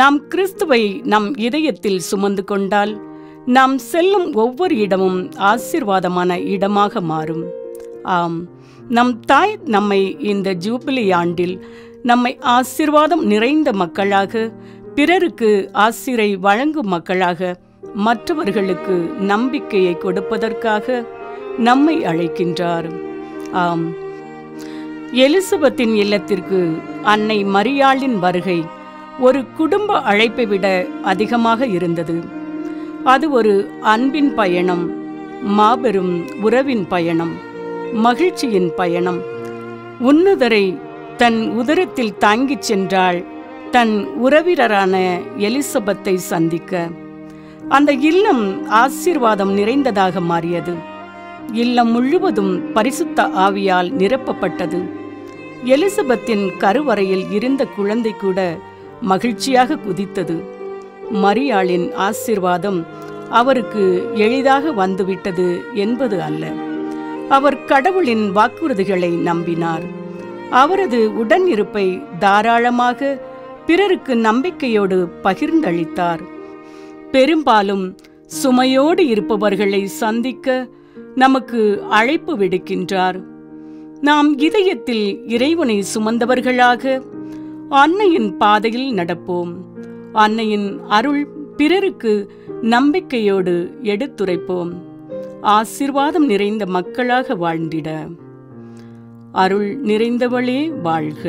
நாம் கிறிஸ்துவை நம் இதயத்தில் சுமந்து கொண்டால் நாம் செல்லும் ஒவ்வொரு இடமும் ஆசீர்வாதமான இடமாக மாறும். ஆம், நம் தாய் நம்மை இந்த ஜூபிலி ஆண்டில் நம்மை ஆசீர்வாதம் நிறைந்த மக்களாக, பிறருக்கு ஆசிரை வழங்கும் மக்களாக, மற்றவர்களுக்கு நம்பிக்கையை கொடுப்பதற்காக நம்மை அழைக்கின்றார். ஆம், எலிசபெத்தின் இல்லத்திற்கு அன்னை மரியாளின் வருகை ஒரு குடும்ப அழைப்பை விட அதிகமாக இருந்தது. அது ஒரு அன்பின் பயணம், மாபெரும் உறவின் பயணம், மகிழ்ச்சியின் பயணம். உன்னதரை தன் உதரத்தில் தாங்கிச் சென்றாள் தன் உறவினரான எலிசபெத்தை சந்திக்க. அந்த இல்லம் ஆசீர்வாதம் நிறைந்ததாக மாறியது. இல்லம் முழுவதும் பரிசுத்த ஆவியால் நிரப்பப்பட்டது. எலிசபெத்தின் கருவறையில் இருந்த குழந்தை கூட மகிழ்ச்சியாக குதித்தது. மரியாளின் ஆசீர்வாதம் அவருக்கு எளிதாக வந்துவிட்டது என்பது அல்ல. அவர் கடவுளின் வாக்குறுதிகளை நம்பினார். அவரது உடன் இருப்பை தாராளமாக பிறருக்கு நம்பிக்கையோடு பகிர்ந்தளித்தார். பெரும்பாலும் சுமையோடு இருப்பவர்களை சந்திக்க நமக்கு அழைப்பு விடுக்கின்றார். நாம் இதயத்தில் இறைவனை சுமந்தவர்களாக அன்னையின் பாதையில் நடப்போம். அன்னையின் அருள் பிறருக்கு நம்பிக்கையோடு எடுத்துரைப்போம். ஆசீர்வாதம் நிறைந்த மக்களாக வாழ்ந்திட. அருள் நிறைந்தவளே வாழ்க.